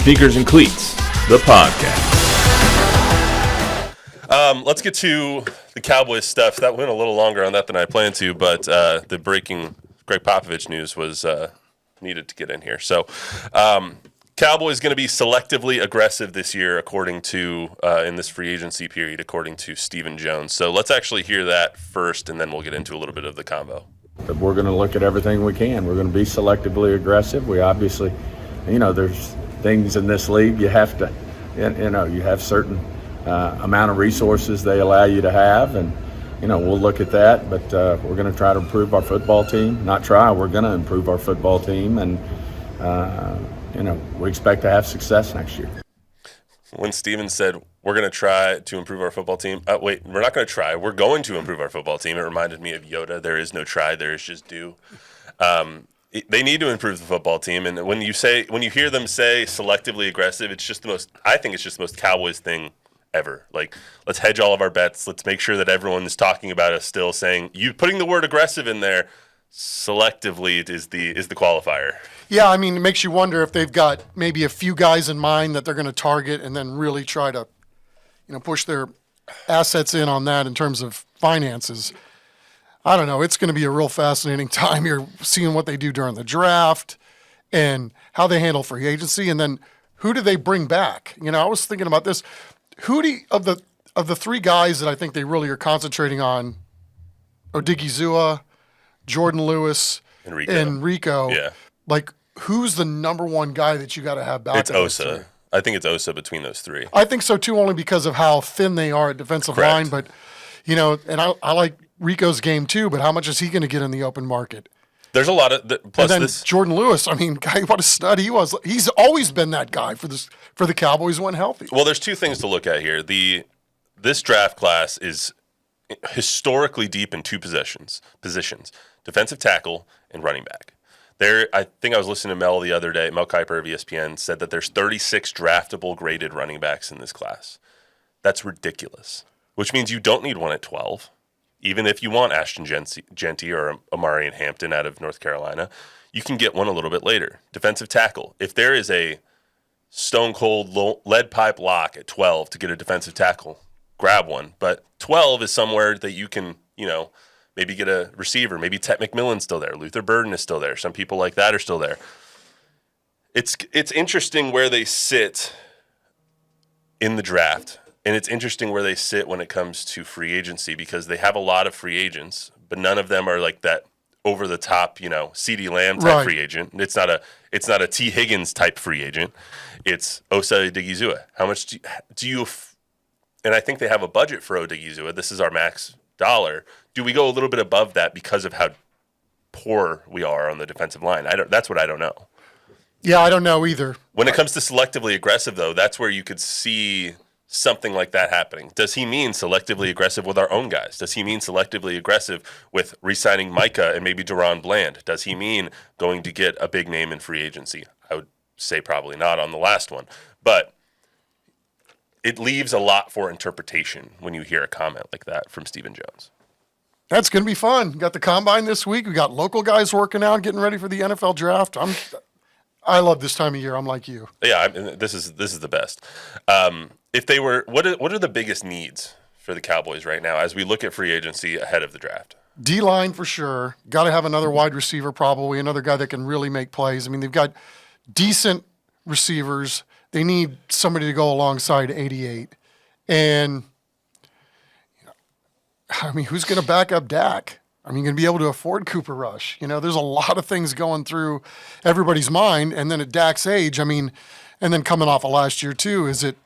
Sneakers and Cleats, the podcast. Let's get to the Cowboys stuff. That went a little longer on that than I planned to, but the breaking Greg Popovich news was needed to get in here. So, Cowboys going to be selectively aggressive this year, according to in this free agency period, according to Stephen Jones. So let's actually hear that first, and then we'll get into a little bit of the convo. We're going to look at everything we can. We're going to be selectively aggressive. We obviously, there's things in this league you have to, you have certain amount of resources they allow you to have, and we'll look at that. But we're going to try to improve our football team. Not try. We're going to improve our football team, and we expect to have success next year. When Steven said, we're going to try to improve our football team. Wait, we're not going to try. We're going to improve our football team. It reminded me of Yoda. There is no try. There is just do. They need to improve the football team. And when you hear them say selectively aggressive, I think it's just the most Cowboys thing ever. Like, let's hedge all of our bets. Let's make sure that everyone is talking about us still saying, you putting the word aggressive in there, selectively is the qualifier. Yeah, it makes you wonder if they've got maybe a few guys in mind that they're going to target and then really try to, push their assets in on that in terms of finances. I don't know. It's going to be a real fascinating time here, seeing what they do during the draft and how they handle free agency, and then who do they bring back? I was thinking about this. Of the three guys that I think they really are concentrating on, Odigizua, Jordan Lewis, and Rico. Yeah. Like, who's the number one guy that you got to have back? It's Osa. I think it's Osa between those three. I think so too, only because of how thin they are at defensive line. But, and I like Rico's game too. But how much is he going to get in the open market? There's a lot of plus. And then Jordan Lewis. Guy, what a stud he was. He's always been that guy for the Cowboys when healthy. Well, there's two things to look at here. This draft class is historically deep in two positions: defensive tackle and running back. I think I was listening to Mel the other day. Mel Kiper of ESPN said that there's 36 draftable graded running backs in this class. That's ridiculous, which means you don't need one at 12. Even if you want Ashton Genty or Amari Hampton out of North Carolina, you can get one a little bit later. Defensive tackle. If there is a stone-cold lead pipe lock at 12 to get a defensive tackle, grab one. But 12 is somewhere that you can, maybe get a receiver. Maybe Tet McMillan's still there. Luther Burden is still there. Some people like that are still there. It's interesting where they sit in the draft, and it's interesting where they sit when it comes to free agency, because they have a lot of free agents, but none of them are like that over-the-top, CeeDee Lamb type free agent. It's not a T. Higgins type free agent. It's Osa Odigizua. How much do you and I think they have a budget for Odigizua. This is our max dollar. Do we go a little bit above that because of how poor we are on the defensive line? That's what I don't know. Yeah, I don't know either. When it comes to selectively aggressive, though, that's where you could see something like that happening. Does he mean selectively aggressive with our own guys? Does he mean selectively aggressive with re-signing Micah and maybe Deron Bland? Does he mean going to get a big name in free agency? I would say probably not on the last one. But it leaves a lot for interpretation when you hear a comment like that from Stephen Jones. That's going to be fun. We got the Combine this week. We got local guys working out, getting ready for the NFL draft. I love this time of year. I'm like you. Yeah, this is the best. If they were, what are the biggest needs for the Cowboys right now as we look at free agency ahead of the draft? D-line for sure. Got to have another wide receiver, probably another guy that can really make plays. They've got decent receivers. They need somebody to go alongside 88. And, who's going to back up Dak? Going to be able to afford Cooper Rush. There's a lot of things going through everybody's mind. And then at Dak's age, and then coming off of last year too, is it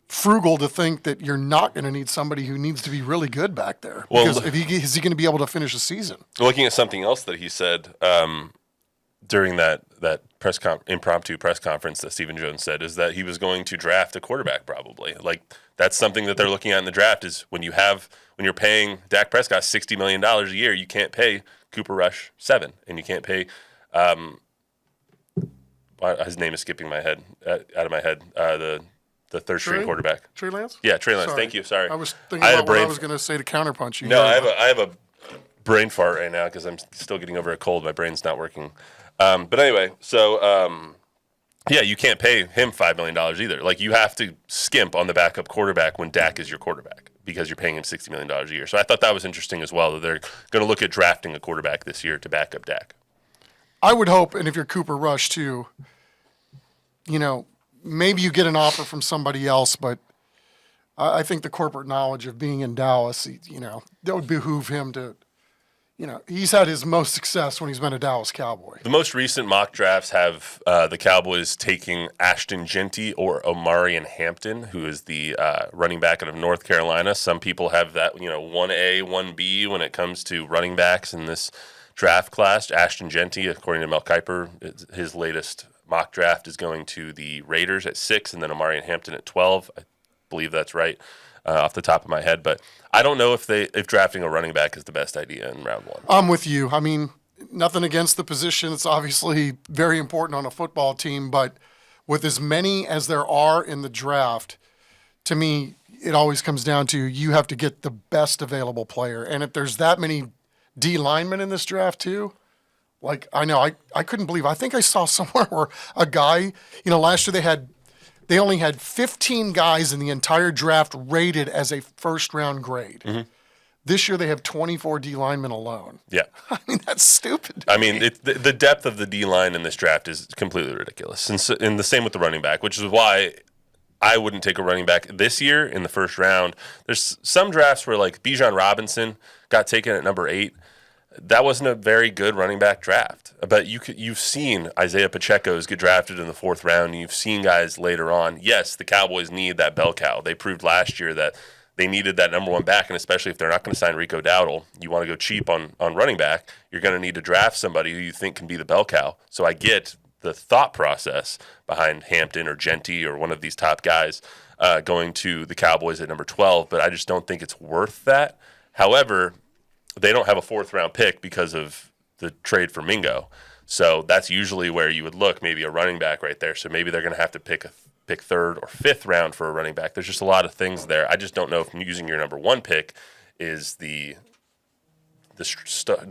frugal to think that you're not going to need somebody who needs to be really good back there? Because is he going to be able to finish a season? Looking at something else that he said during that impromptu press conference that Stephen Jones said is that he was going to draft a quarterback probably. Like, that's something that they're looking at in the draft is when you're paying Dak Prescott $60 million a year, you can't pay Cooper Rush $7 million, and you can't pay his name is skipping my head out of my head. The third string quarterback. Trey Lance? Yeah, Trey Lance. Thank you. Sorry. I was thinking about what I was going to say to counterpunch you. No, I have a brain fart right now because I'm still getting over a cold. My brain's not working. But anyway, so Yeah, you can't pay him $5 million either. Like, you have to skimp on the backup quarterback when Dak is your quarterback because you're paying him $60 million a year. So I thought that was interesting as well, that they're going to look at drafting a quarterback this year to back up Dak. I would hope, and if you're Cooper Rush too, maybe you get an offer from somebody else, but I think the corporate knowledge of being in Dallas, that would behoove him to, he's had his most success when he's been a Dallas Cowboy. The most recent mock drafts have the Cowboys taking Ashton Jeanty or Omarion Hampton, who is the running back out of North Carolina. Some people have that, 1A, 1B when it comes to running backs in this draft class. Ashton Jeanty, according to Mel Kiper, his latest mock draft is going to the Raiders at 6, and then Omarion Hampton at 12. I believe that's right. Off the top of my head, but I don't know if drafting a running back is the best idea in round 1. I'm with you. I mean, nothing against the position. It's obviously very important on a football team, but with as many as there are in the draft, to me, it always comes down to you have to get the best available player. And if there's that many D linemen in this draft too, like I couldn't believe, I think I saw somewhere where a guy, last year they only had 15 guys in the entire draft rated as a first-round grade. Mm-hmm. This year they have 24 D linemen alone. Yeah. I mean, that's stupid. I mean, the depth of the D line in this draft is completely ridiculous. And the same with the running back, which is why I wouldn't take a running back this year in the first round. There's some drafts where, like, Bijan Robinson got taken at number 8. That wasn't a very good running back draft. But you've seen Isaiah Pacheco's get drafted in the 4th round, and you've seen guys later on. Yes, the Cowboys need that bell cow. They proved last year that they needed that number 1 back, and especially if they're not going to sign Rico Dowdle, you want to go cheap on running back, you're going to need to draft somebody who you think can be the bell cow. So I get the thought process behind Hampton or Jeanty or one of these top guys going to the Cowboys at number 12, but I just don't think it's worth that. However, they don't have a 4th-round pick because of the trade for Mingo. So that's usually where you would look, maybe a running back right there. So maybe they're going to have to pick 3rd or 5th round for a running back. There's just a lot of things there. I just don't know if using your number 1 pick is the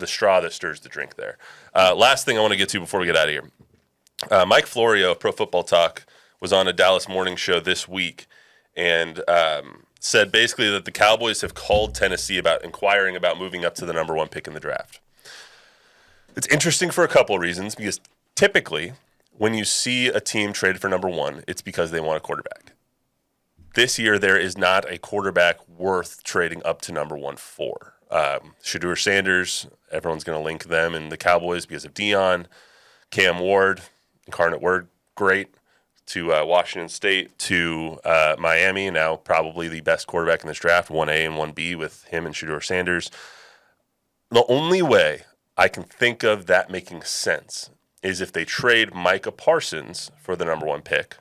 straw that stirs the drink there. Last thing I want to get to before we get out of here. Mike Florio of Pro Football Talk was on a Dallas morning show this week and said basically that the Cowboys have called Tennessee about inquiring about moving up to the number 1 pick in the draft. It's interesting for a couple of reasons, because typically when you see a team trade for number 1, it's because they want a quarterback. This year, there is not a quarterback worth trading up to number 1 for. Shedeur Sanders, everyone's going to link them and the Cowboys because of Deion. Cam Ward, Incarnate Word, great. To Washington State, to Miami, now probably the best quarterback in this draft, 1A and 1B with him and Shedeur Sanders. The only way I can think of that making sense is if they trade Micah Parsons for the number 1 pick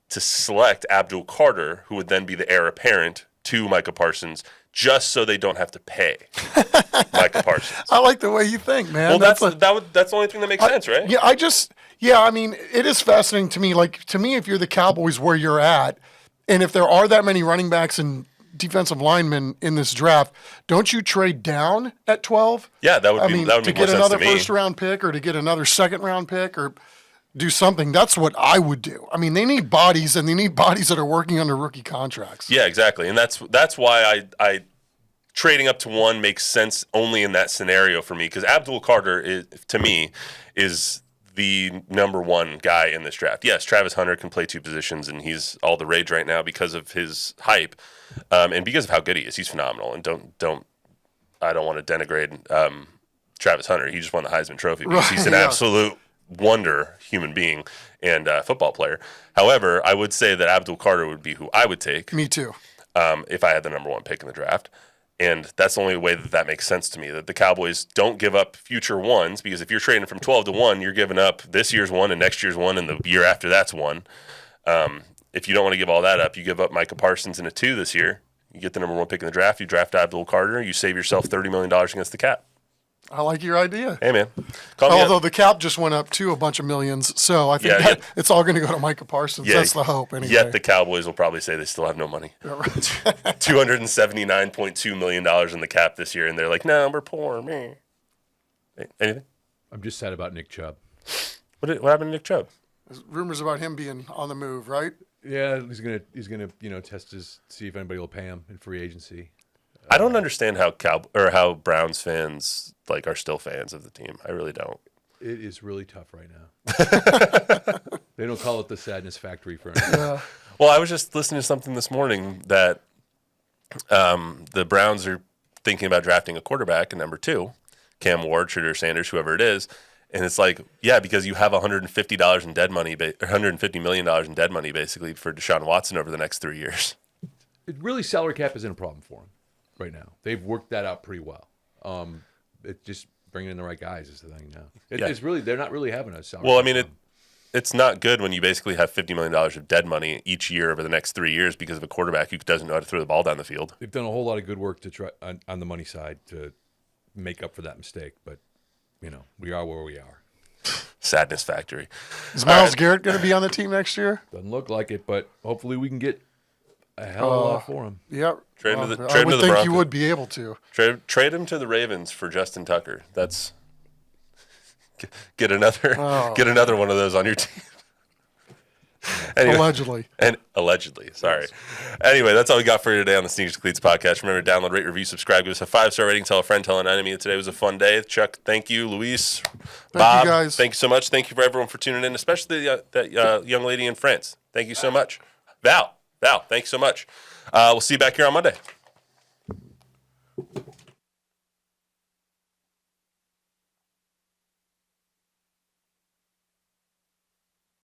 to select Abdul Carter, who would then be the heir apparent to Micah Parsons, just so they don't have to pay Micah Parsons. I like the way you think, man. Well, that's the only thing that makes sense, right? Yeah, I mean, it is fascinating to me. Like, to me, if you're the Cowboys where you're at, and if there are that many running backs and defensive linemen in this draft, don't you trade down at 12? Yeah, that would make more sense to me. To get another first-round pick or to get another second-round pick or do something. That's what I would do. I mean, they need bodies, and they need bodies that are working under rookie contracts. Yeah, exactly. And that's why I trading up to 1 makes sense only in that scenario for me, because Abdul Carter, to me, is the number 1 guy in this draft. Yes, Travis Hunter can play 2 positions, and he's all the rage right now because of his hype and because of how good he is. He's phenomenal, and I don't want to denigrate Travis Hunter. He just won the Heisman Trophy because he's an absolute wonder human being and football player. However, I would say that Abdul Carter would be who I would take. Me too. If I had the number 1 pick in the draft. And that's the only way that makes sense to me, that the Cowboys don't give up future 1s, because if you're trading from 12 to 1, you're giving up this year's 1 and next year's 1 and the year after that's 1. If you don't want to give all that up, you give up Micah Parsons in a 2 this year. You get the number 1 pick in the draft. You draft Abdul Carter. You save yourself $30 million against the cap. I like your idea. Hey, man. Although the cap just went up to a bunch of millions, so I think it's all going to go to Micah Parsons. Yeah, that's the hope, anyway. Yet the Cowboys will probably say they still have no money. $279.2 million in the cap this year, and they're like, no, we're poor, man. Hey, anything? I'm just sad about Nick Chubb. What happened to Nick Chubb? There's rumors about him being on the move, right? Yeah, he's gonna test see if anybody will pay him in free agency. I don't understand how Browns fans are still fans of the team. I really don't. It is really tough right now. They don't call it the sadness factory for anything. Yeah. Well, I was just listening to something this morning that the Browns are thinking about drafting a quarterback at number 2, Cam Ward, Shedeur Sanders, whoever it is. And it's because you have $150 in dead money, or $150 million in dead money, basically, for Deshaun Watson over the next 3 years. Salary cap isn't a problem for him right now. They've worked that out pretty well. It's just bringing in the right guys is the thing now. It's really, they're not really having a salary. Well, I mean, it's not good when you basically have $50 million of dead money each year over the next 3 years because of a quarterback who doesn't know how to throw the ball down the field. They've done a whole lot of good work to try on the money side to make up for that mistake, but we are where we are. Sadness factory. Is Myles Garrett going to be on the team next year? Doesn't look like it, but hopefully we can get a hell of a lot for him. Yep. Trade him to the Broncos. I would think you would be able to. Trade him to the Ravens for Justin Tucker. That's get another one of those on your team. Anyway, allegedly. Sorry. Anyway, that's all we got for you today on the Sneakers and Cleats podcast. Remember to download, rate, review, subscribe, give us a 5-star rating, tell a friend, tell an enemy. Today was a fun day. Chuck, thank you. Luis, Bob, you guys. Thank you so much. Thank you for everyone for tuning in, especially that young lady in France. Thank you so much. Val, thank you so much. We'll see you back here on Monday.